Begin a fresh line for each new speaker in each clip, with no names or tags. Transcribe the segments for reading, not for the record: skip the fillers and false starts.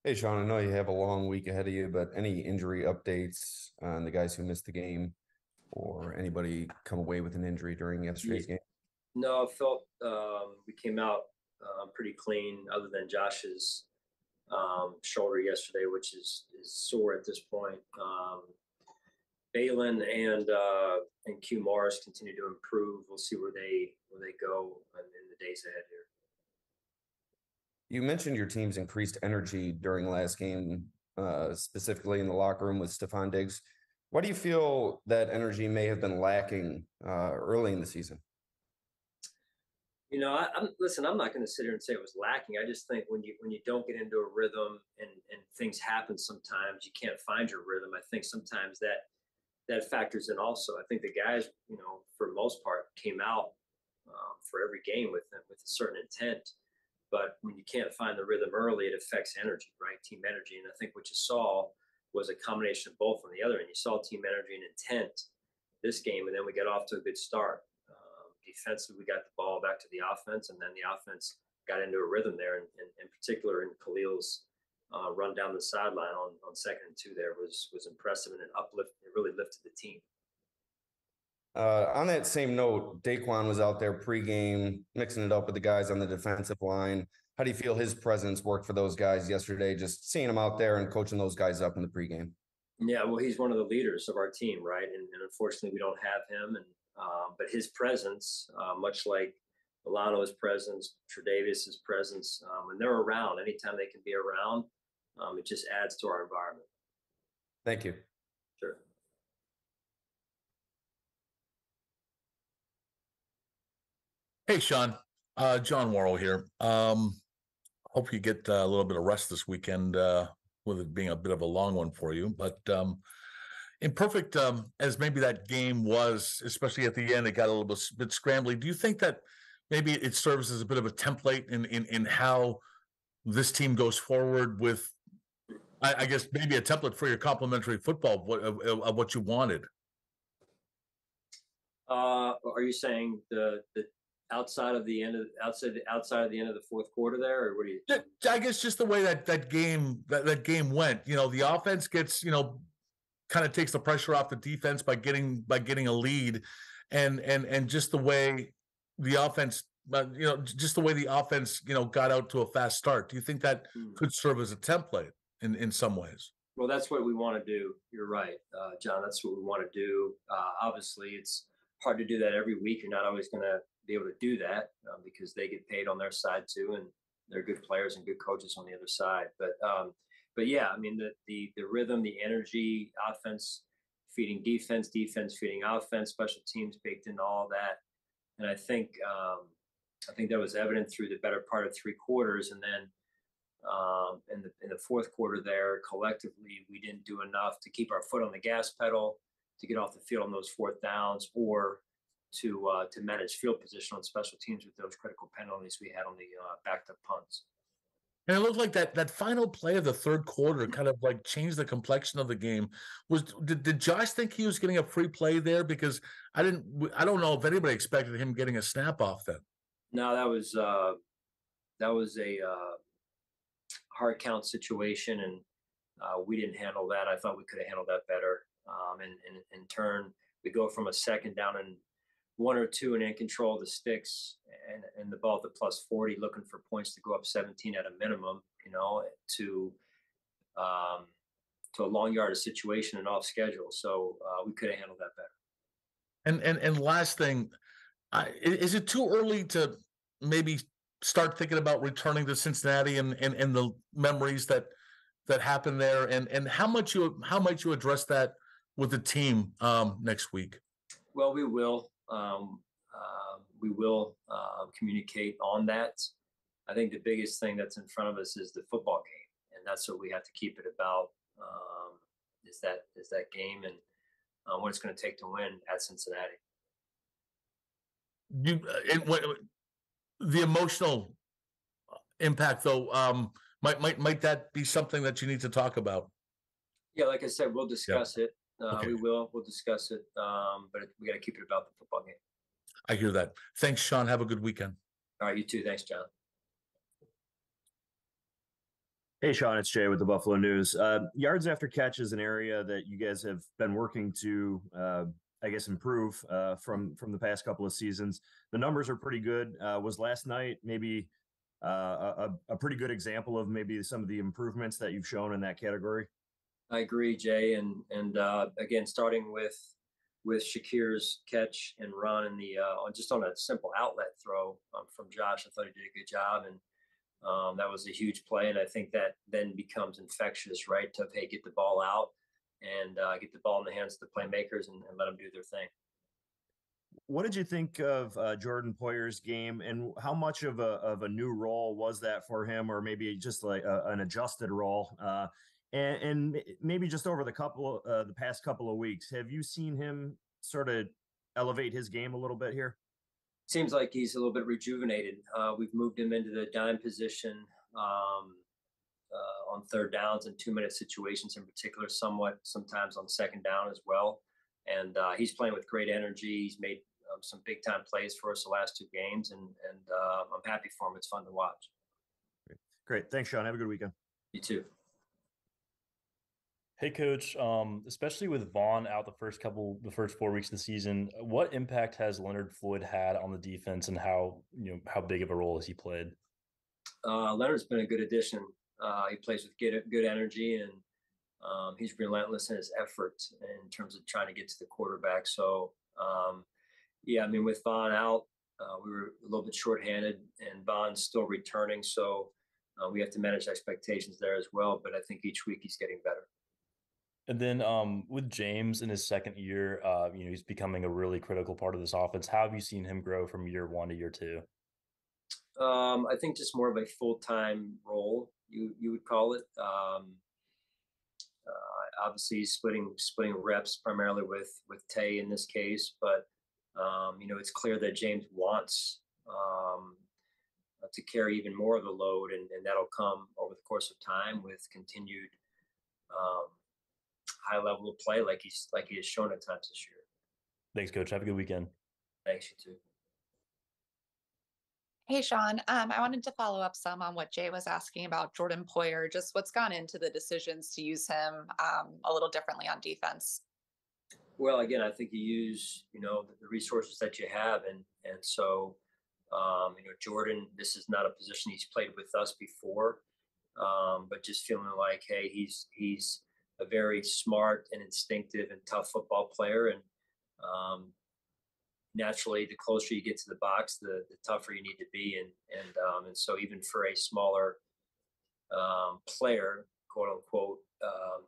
Hey, Sean, I know you have a long week ahead of you, but any injury updates on the guys who missed the game or anybody come away with an injury during
Yeah,
yesterday's game?
no, I felt we came out pretty clean, other than Josh's shoulder yesterday, which is sore at this point. Balin and Q Mars continue to improve. We'll see where they go in the days ahead here.
You mentioned your team's increased energy during last game, specifically in the locker room with Stephon Diggs. Why do you feel that energy may have been lacking early in the season?
Listen. I'm not going to sit here and say it was lacking. I just think when you don't get into a rhythm and things happen, sometimes you can't find your rhythm. I think sometimes that factors in also. I think the guys, for the most part, came out for every game with a certain intent. But when you can't find the rhythm early, it affects energy, right? Team energy. And I think what you saw was a combination of both on the other end. You saw team energy and intent this game, and then we got off to a good start. Defensively, we got the ball back to the offense, and then the offense got into a rhythm there. And in particular, in Khalil's run down the sideline on 2nd and 2 there was impressive, and it really lifted the team.
On that same note, Daquan was out there pregame, mixing it up with the guys on the defensive line. How do you feel his presence worked for those guys yesterday? Just seeing him out there and coaching those guys up in the pregame.
Yeah, well, he's one of the leaders of our team, right? And unfortunately, we don't have him. And but his presence, much like Milano's presence, Tre'Davious' presence, when they're around, anytime they can be around, it just adds to our environment.
Thank you.
Sure.
Hey, Sean. John Worrell here. Hope you get a little bit of rest this weekend, with it being a bit of a long one for you. But imperfect as maybe that game was, especially at the end, it got a little bit scrambly. Do you think that maybe it serves as a bit of a template in how this team goes forward with, I guess, maybe a template for your complementary football of what you wanted?
Are you saying the outside of the end of outside of the end of the fourth quarter there, or what do you?
I guess just the way that game went. The offense gets kind of takes the pressure off the defense by getting a lead, and just the way the offense, just the way the offense got out to a fast start. Do you think that could serve as a template in some ways?
Well, that's what we want to do. You're right, John. That's what we want to do. Obviously, it's hard to do that every week. You're not always going to be able to do that because they get paid on their side too, and they're good players and good coaches on the other side. But yeah, I mean the rhythm, the energy, offense feeding defense, defense feeding offense, special teams baked into all that, and I think that was evident through the better part of 3 quarters, and then in the fourth quarter there, collectively, we didn't do enough to keep our foot on the gas pedal, to get off the field on those fourth downs, or to manage field position on special teams with those critical penalties we had on the backed up punts.
And it looked like that final play of the third quarter kind of like changed the complexion of the game. Did Josh think he was getting a free play there? Because I don't know if anybody expected him getting a snap off then.
No, that was a hard count situation, and we didn't handle that. I thought we could have handled that better. And in turn, we go from a second down and 1 or 2 and in control of the sticks and the ball at the +40, looking for points to go up 17 at a minimum, to a long yardage situation and off schedule. So we could have handled that better.
And last thing, is it too early to maybe start thinking about returning to Cincinnati and the memories that happened there, and how might you address that with the team next week?
Well, we will. We will communicate on that. I think the biggest thing that's in front of us is the football game, and that's what we have to keep it about. Is that game and what it's going to take to win at Cincinnati.
The emotional impact, though, might that be something that you need to talk about?
Yeah, like I said, we'll discuss it.
Okay.
We'll discuss it, but we got to keep it about the football game.
I hear that. Thanks, Sean. Have a good weekend.
All right, you too. Thanks, John.
Hey, Sean, it's Jay with the Buffalo News. Yards after catch is an area that you guys have been working to, I guess, improve from the past couple of seasons. The numbers are pretty good. Was last night maybe a pretty good example of maybe some of the improvements that you've shown in that category?
I agree, Jay, and again, starting with Shakir's catch and run and the just on a simple outlet throw from Josh, I thought he did a good job, and that was a huge play, and I think that then becomes infectious, right? To hey, get the ball out and get the ball in the hands of the playmakers and let them do their thing.
What did you think of Jordan Poyer's game, and how much of a new role was that for him, or maybe just like an adjusted role? And maybe just over the past couple of weeks, have you seen him sort of elevate his game a little bit here?
Seems like he's a little bit rejuvenated. We've moved him into the dime position on third downs and 2-minute situations in particular, sometimes on second down as well. And he's playing with great energy. He's made some big time plays for us the last 2 games, and I'm happy for him. It's fun to watch.
Great. Thanks, Sean. Have a good weekend.
You too.
Hey coach, especially with Vaughn out the first 4 weeks of the season, what impact has Leonard Floyd had on the defense, and how big of a role has he played?
Leonard's been a good addition. He plays with good energy, and he's relentless in his effort in terms of trying to get to the quarterback. So yeah, I mean, with Vaughn out, we were a little bit shorthanded, and Vaughn's still returning, so we have to manage expectations there as well. But I think each week he's getting better.
And then with James in his second year, he's becoming a really critical part of this offense. How have you seen him grow from year 1 to year 2?
I think just more of a full-time role, you would call it. Obviously, he's splitting reps primarily with Tay in this case, but it's clear that James wants to carry even more of the load, and that'll come over the course of time with continued high level of play like he has shown at times this year.
Thanks, coach. Have a good weekend.
Thanks, you too.
Hey, Sean. I wanted to follow up some on what Jay was asking about Jordan Poyer, just what's gone into the decisions to use him a little differently on defense.
Well, again, I think you use, the resources that you have. And so, Jordan, this is not a position he's played with us before, but just feeling like, hey, he's a very smart and instinctive and tough football player. And naturally, the closer you get to the box, the tougher you need to be. And so even for a smaller player, quote unquote,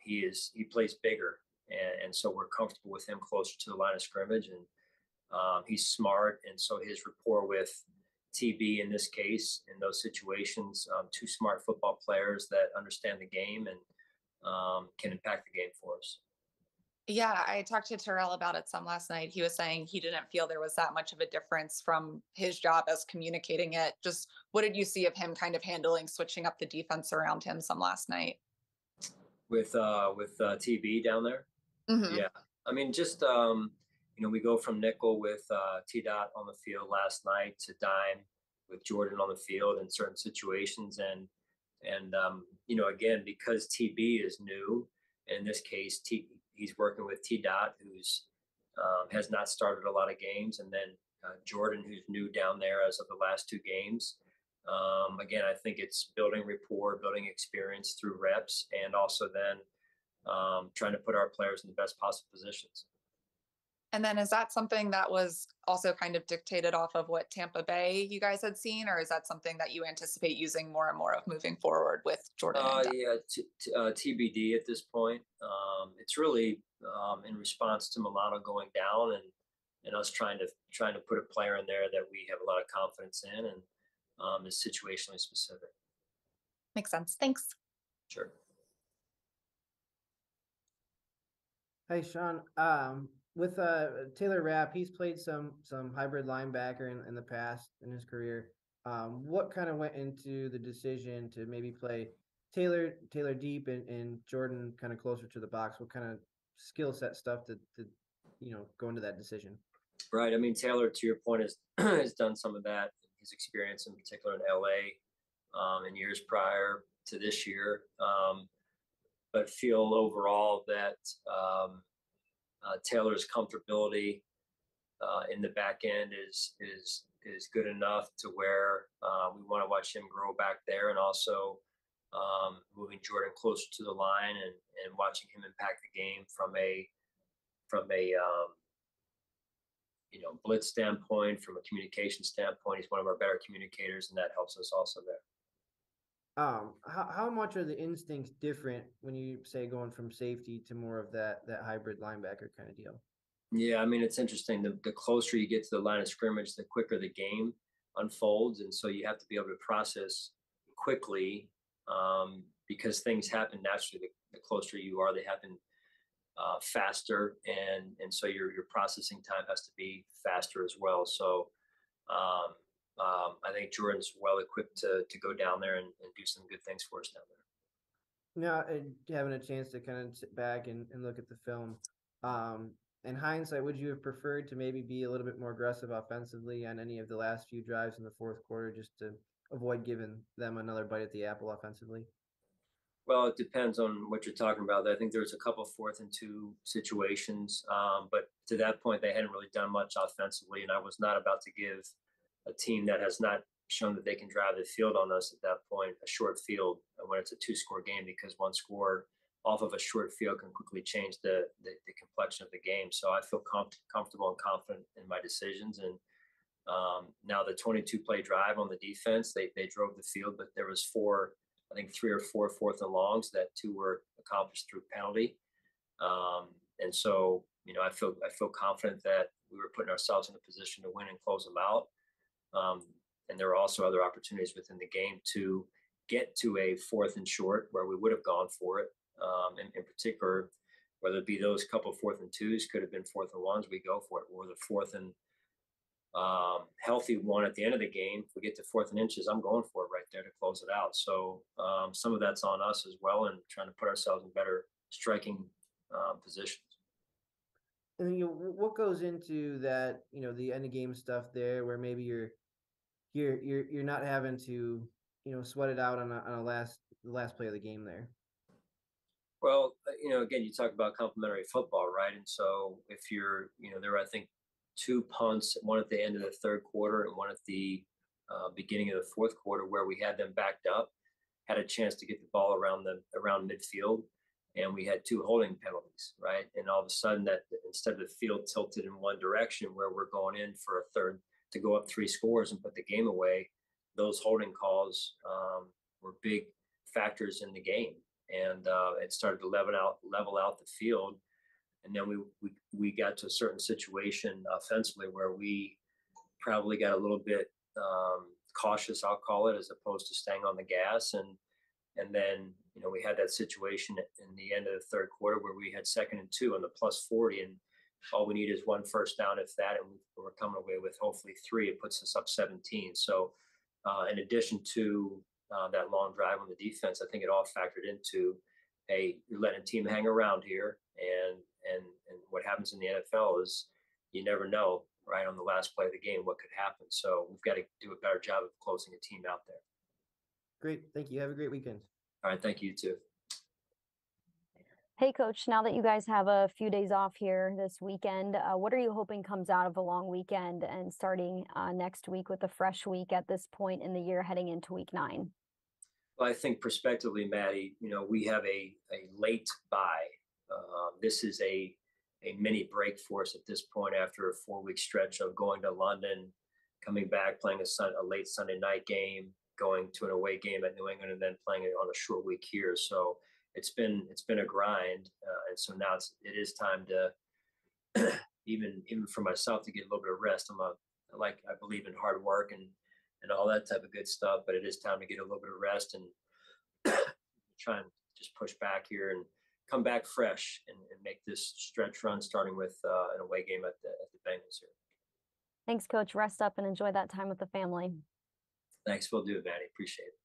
he plays bigger. And so we're comfortable with him closer to the line of scrimmage, and he's smart. And so his rapport with TB in this case, in those situations, 2 smart football players that understand the game and can impact the game for us.
Yeah, I talked to Terrell about it some last night. He was saying he didn't feel there was that much of a difference from his job as communicating it. Just what did you see of him kind of handling, switching up the defense around him some last night?
With TB down there?
Mm-hmm.
Yeah. I mean, just, we go from nickel with T-Dot on the field last night to dime with Jordan on the field in certain situations. And again, because TB is new, in this case, he's working with T-Dot, who's has not started a lot of games. And then Jordan, who's new down there as of the last 2 games. Again, I think it's building rapport, building experience through reps, and also then trying to put our players in the best possible positions.
And then is that something that was also kind of dictated off of what Tampa Bay you guys had seen, or is that something that you anticipate using more and more of moving forward with Jordan?
Yeah, TBD at this point. It's really in response to Milano going down, and us trying to put a player in there that we have a lot of confidence in, and is situationally specific.
Makes sense. Thanks.
Sure.
Hey, Sean. With Taylor Rapp, he's played some hybrid linebacker in the past in his career. What kind of went into the decision to maybe play Taylor deep and Jordan kind of closer to the box? What kind of skill set stuff to go into that decision?
Right. I mean, Taylor, to your point, has done some of that. His experience in particular in LA in years prior. to this year. But feel overall that Taylor's comfortability in the back end is good enough to where we want to watch him grow back there, and also moving Jordan closer to the line and watching him impact the game from a blitz standpoint, from a communication standpoint. He's one of our better communicators, and that helps us also there.
How much are the instincts different when you say going from safety to more of that hybrid linebacker kind of deal?
Yeah, I mean, it's interesting. The closer you get to the line of scrimmage, the quicker the game unfolds. And so you have to be able to process quickly because things happen naturally. The closer you are, they happen faster. And so your processing time has to be faster as well. So I think Jordan's well equipped to go down there and do some good things for us down there.
Now, having a chance to kind of sit back and look at the film, in hindsight, would you have preferred to maybe be a little bit more aggressive offensively on any of the last few drives in the fourth quarter, just to avoid giving them another bite at the apple offensively?
Well, it depends on what you're talking about. I think there's a couple 4th and 2 situations, but to that point, they hadn't really done much offensively, and I was not about to give a team that has not shown that they can drive the field on us at that point a short field when it's a 2-score game, because 1 score off of a short field can quickly change the complexion of the game. So I feel comfortable and confident in my decisions. And now the 22-play drive on the defense, they drove the field, but there was 3 or 4 4th and longs that 2 were accomplished through penalty. And so, I feel confident that we were putting ourselves in a position to win and close them out. And there were also other opportunities within the game to get to a 4th and short where we would have gone for it. In particular, whether it be those couple 4th and 2s, could have been 4th and 1s, we go for it. Or the 4th and healthy one at the end of the game, if we get to 4th and inches, I'm going for it right there to close it out. So some of that's on us as well, and trying to put ourselves in better striking positions.
And what goes into that? The end of game stuff there, where maybe you're not having to sweat it out on the last play of the game there.
Well, again, you talk about complementary football, right? And so if there were, I think, 2 punts, one at the end of the 3rd quarter and one at the beginning of the 4th quarter, where we had them backed up, had a chance to get the ball around midfield, and we had 2 holding penalties, right? And all of a sudden, that instead of the field tilted in one direction, where we're going in for a third to go up 3 scores and put the game away, those holding calls were big factors in the game. And it started to level out the field. And then we got to a certain situation offensively where we probably got a little bit cautious, I'll call it, as opposed to staying on the gas. And then we had that situation in the end of the 3rd quarter where we had 2nd and 2 on the +40, and all we need is 1 first down, if that, and we're coming away with hopefully 3. It puts us up 17. So in addition to that long drive on the defense, I think it all factored into, hey, you're letting a team hang around here, and what happens in the NFL is you never know, right, on the last play of the game what could happen. So we've got to do a better job of closing a team out there.
Great, thank you. Have a great weekend.
All right, thank you too.
Hey, Coach, now that you guys have a few days off here this weekend, what are you hoping comes out of a long weekend and starting next week with a fresh week at this point in the year heading into week 9?
Well, I think prospectively, Maddie, we have a late bye. This is a mini break for us at this point after a 4-week stretch of going to London, coming back, playing a late Sunday night game, going to an away game at New England, and then playing it on a short week here. So it's been a grind, and so now it is time to even for myself to get a little bit of rest. I believe in hard work and all that type of good stuff, but it is time to get a little bit of rest and try and just push back here and come back fresh and make this stretch run, starting with an away game at the Bengals here.
Thanks, Coach. Rest up and enjoy that time with the family.
Thanks. We'll do it, Maddie. Appreciate it.